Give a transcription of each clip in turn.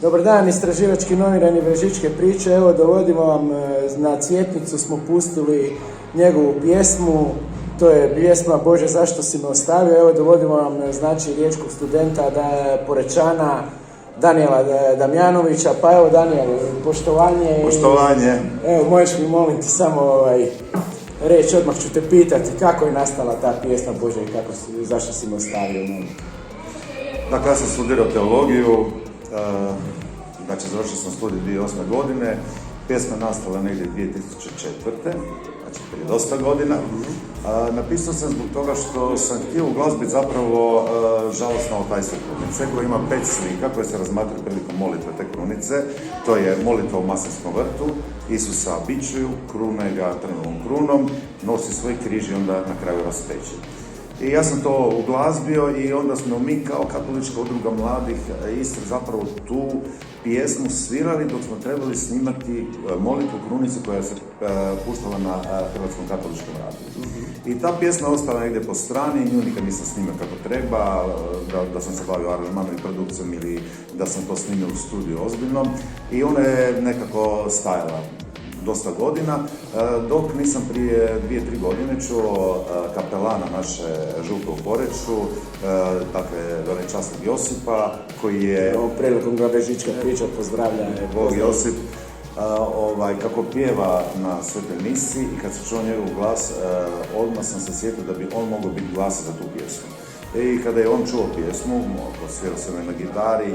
Dobar dan, istraživački novinari Vežičke priče. Evo, dovodimo vam na Cvjetnicu, smo pustili njegovu pjesmu. To je pjesma Bože zašto si me ostavio. Evo, dovodimo vam, znači, riječkog studenta, Porečana, Danijela Damjanovića. Pa evo, Danijel, poštovanje. Poštovanje. Evo, možeš mi molim ti samo reći, odmah ću te pitati kako je nastala ta pjesma Bože i zašto si me ostavio. Dakle, ja sam studirao teologiju, znači završio sam studij 2008. godine, pjesma je nastala negdje 2004. Znači prije dosta godina. Napisao sam zbog toga što sam htio u glazbi zapravo žalosno otajstvo krunice, koja ima 5 slika koje se razmatraju prilikom molitve te krunice. To je molitva u Maslinskom vrtu, Isusa bičuju, krune ga trnovom krunom, nosi svoj križ i onda na kraju raspeće. I ja sam to uglazbio i onda smo mi kao Katolička udruga mladih Istre zapravo tu pjesmu svirali dok smo trebali snimati molitvu krunice koja se puštala na Hrvatskom katoličkom radiju. I ta pjesma je ostala negdje po strani, nju nikad nisam snimio kako treba, da sam se bavio aranžmanom i produkcijom ili da sam to snimio u studiju ozbiljno. I ona je nekako stajala dosta godina, dok nisam prije 2-3 godine čuo kapelana naše župe u Poreču, dakle velečasnog Josipa, koji je... Ovom prilikom ga Vežička priča pozdravlja. Bog Josip, kako pjeva na svetoj misi i kad sam čuo njegov glas, odmah sam se sjetio da bi on mogao biti glas za tu pjesmu. I kada je on čuo pjesmu, svirao se na gitari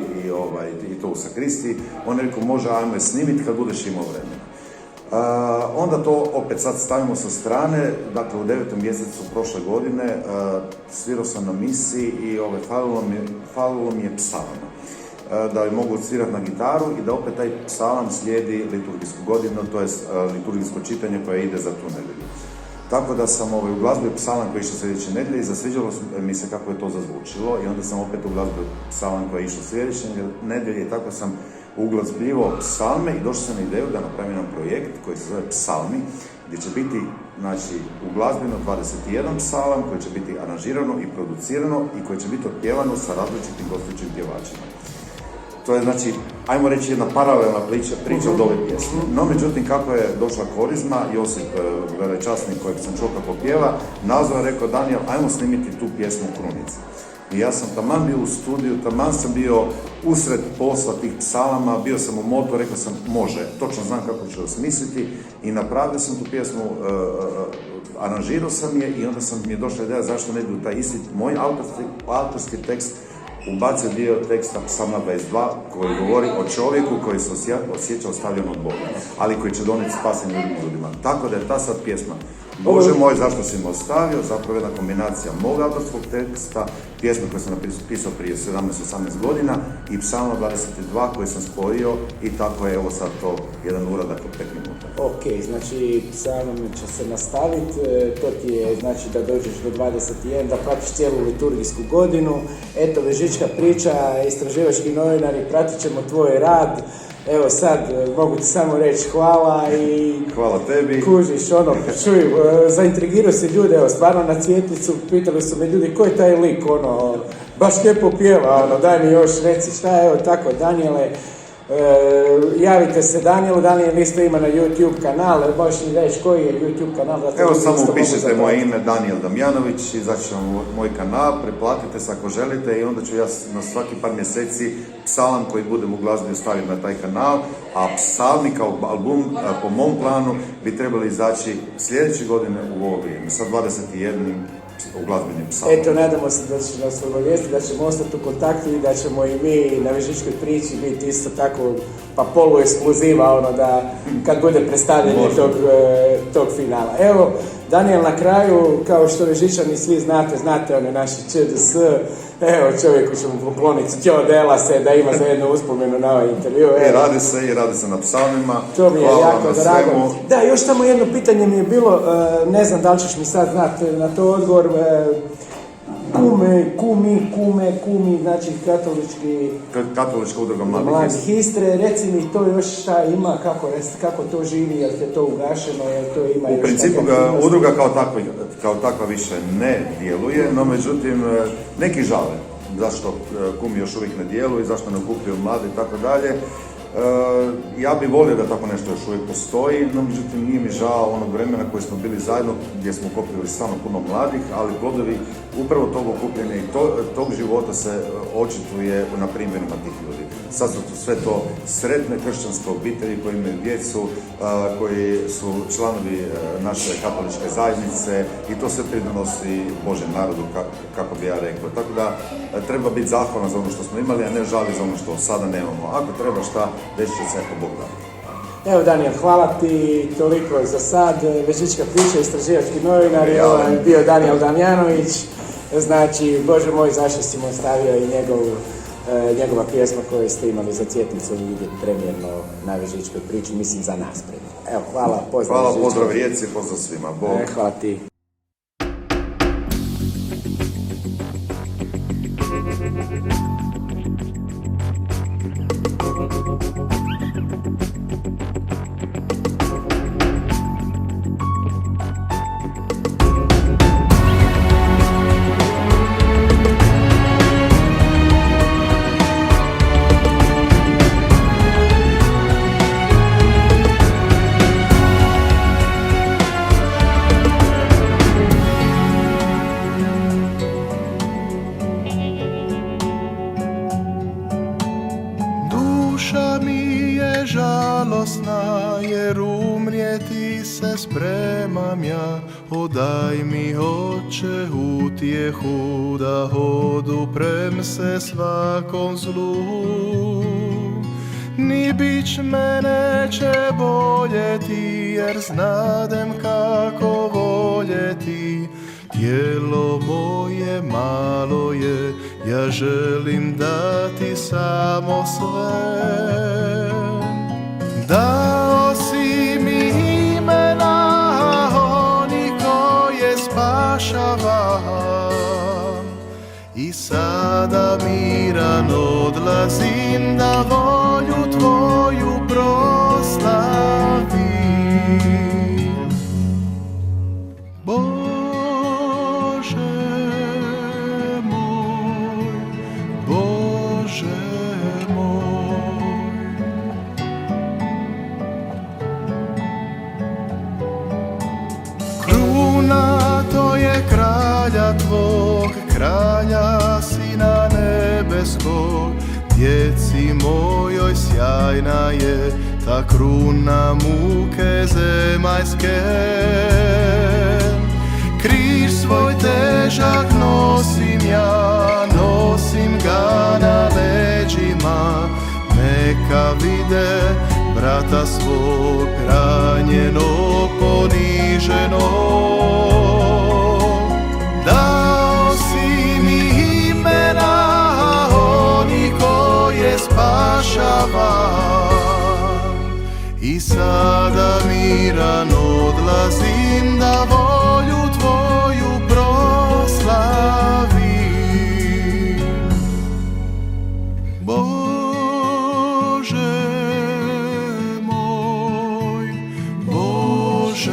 i to u sakristi, on je rekao, može, ajmo je snimiti kad budeš imao vremena. Onda to opet sad stavimo sa strane, dakle u 9. mjesecu prošle godine svirao sam na misiji i falilo mi je psalam. Da je mogu svirati na gitaru i da opet taj psalam slijedi liturgijsku godinu, to je liturgijsko čitanje koje ide za tu nedjelju. Tako da sam uglazbio psalam koji je išao sljedeće nedjelje i zasviđalo mi se kako je to zazvučilo i onda sam opet uglazbio psalam koji je išao sljedeće nedjelje i tako sam uglazbljivao psalme i došao sam na ideju da napravim jedan projekt koji se zove Psalmi, gdje će biti, znači, uglazbljeno 21 psalam koji će biti aranžirano i producirano i koji će biti otpjevano sa različitim gostujućim pjevačima. To je, znači, ajmo reći, jedna paralelna priča od ove pjesme. No, međutim, kako je došla korizma, Josip, velečasnik kojeg sam čuo kako pjeva, nazvao je, rekao, Danijel, ajmo snimiti tu pjesmu Krunice. I ja sam taman bio u studiju, taman sam bio usred posla tih psalama, bio sam u motu, rekao sam, može, točno znam kako ću osmisliti i napravio sam tu pjesmu, aranžirao sam je i onda mi je došla ideja zašto ne bi u taj isti moj autorski tekst ubacio dio teksta Psalma 22 koji govori o čovjeku koji se osjeća ostavljen od Boga, ali koji će doneti spasenje ljudima. Tako da je ta sad pjesma Bože moj, zašto si me ostavio, zapravo jedna kombinacija mog autorskog teksta, pjesme koje sam napisao prije 17-18 godina i Psalma 22 koji sam spojio i tako je evo sad to jedan uradak od 5 minuta. Ok, znači Psalm će se nastaviti, to ti je znači da dođeš do 21, da pratiš cijelu liturgijsku godinu. Eto, Vežička priča, istraživački novinari, pratit ćemo tvoj rad. Evo sad, mogu ti samo reći hvala i... Hvala tebi. Kužiš, čuj, zaintrigirao si ljude, evo, stvarno na Cvjetnicu, pitali su me ljudi, ko je taj lik, baš lijepo pjeva, daj mi još, reci šta, evo, tako, Danijele, javite se Danijel isto ima na YouTube kanal, možeš mi reći koji je YouTube kanal? Evo samo upišite moje ime Danijel Damjanović, izaći vam moj kanal, preplatite se ako želite i onda ću ja na svaki par mjeseci psalam koji budem u glazbi staviti na taj kanal, a psalmi kao album po mom planu bi trebali izaći sljedeće godine u ovo vrijeme, sa 21 u glazbenim psalmom. Eto, nadamo se da će nas obavijesti, da ćemo ostati u kontaktu i da ćemo i mi na Vežičkoj priči biti isto tako pa polu-ekskluziva, da kad bude predstavljanje tog finala. Evo, Danijel, na kraju, kao što Vežičani svi znate one naši ČDS, evo čovjeku ćemo pokloniti Teodela se da ima za jednu uspomenu na ovaj intervju. I radi se na psalmima. To mi je jako drago. Da, još samo jedno pitanje mi je bilo, ne znam da li ćeš mi sad znati na to odgovor, kumi, znači Katolička udruga mladih Istre, reci mi to još šta ima, kako to živi, jel te to ugašeno, jel to ima još... U principu udruga kao takva više ne djeluje, no međutim neki žale. zašto Kumi još uvijek ne djeluje, zašto ne okupljaju mlade i tako dalje. Ja bih volio da tako nešto još uvijek postoji, no međutim nije mi žao onog vremena koji smo bili zajedno, gdje smo okupljali stvarno puno mladih, ali plodovi upravo tog okupljenja i tog života se očituje na primjerima tih ljudi. Sad su sve to sretne kršćanske obitelji koji imaju djecu, koji su članovi naše katoličke zajednice i to sve pridonosi Božjem narodu, kako bi ja rekao. Tako da treba biti zahvalan za ono što smo imali, a ne žali za ono što sada nemamo. Ako treba šta, desit će se ako Bog da. Evo Danijel, hvala ti toliko za sad. Vežička priča, istraživački novinar, je bio Danijel Damjanović. Znači, Bože moj, zašto si mu ostavio i njegova pjesma koju ste imali za Cvjetnicu vidjeti premijerno na Vežičkoj priči, mislim za nas premijerno. Evo, hvala, pozdrav. Hvala, pozdrav Rijeci, pozdrav svima. Bog. Hvala ti. Duša mi je žalosna, jer umrijeti se spremam ja. Odaj mi, Oče, utjehu, da oduprem se svakom zlu. Ni bić me neće boljeti, jer znadem kako voljeti. Tijelo moje malo je, ja želim dati samo sve. Dao si mi imena oni koje spašavam, i sada miran odlazim da volju tvoju proslavim. Kralja tvog, kralja Sina nebeskog, djeci mojoj sjajna je ta kruna muke zemaljske. Križ svoj težak nosim ja, nosim ga na leđima, neka vide brata svog ranjenog, poniženog. Dao si mi imena oni koje spašavam, i sada miran odlazim da volju tvoju proslavim. Bože moj, Bože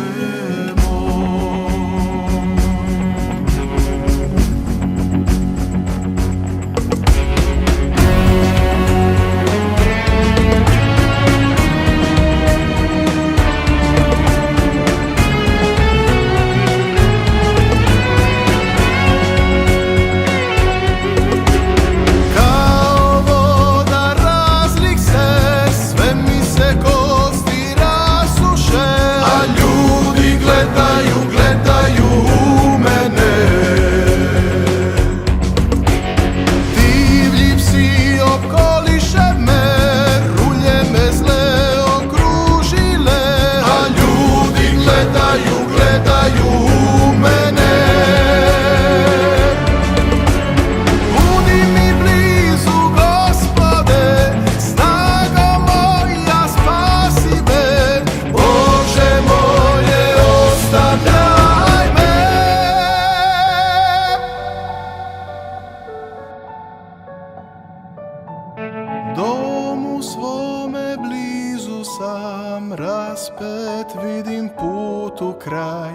domu svome blizu sam, raspet vidim put u kraj.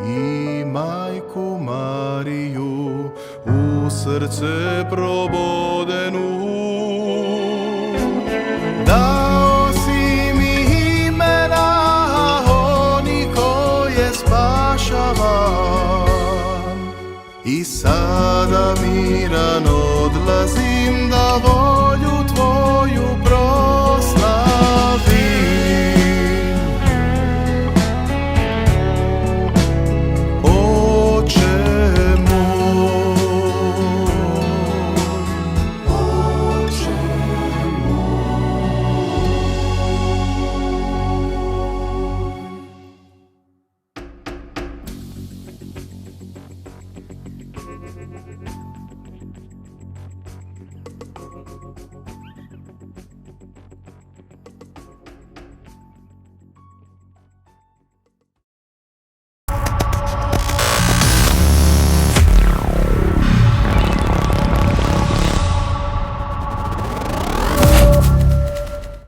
i Majku Mariju u srce probodenu. Dao si mi imena oni koje spašavam i sada miran odlazim da volim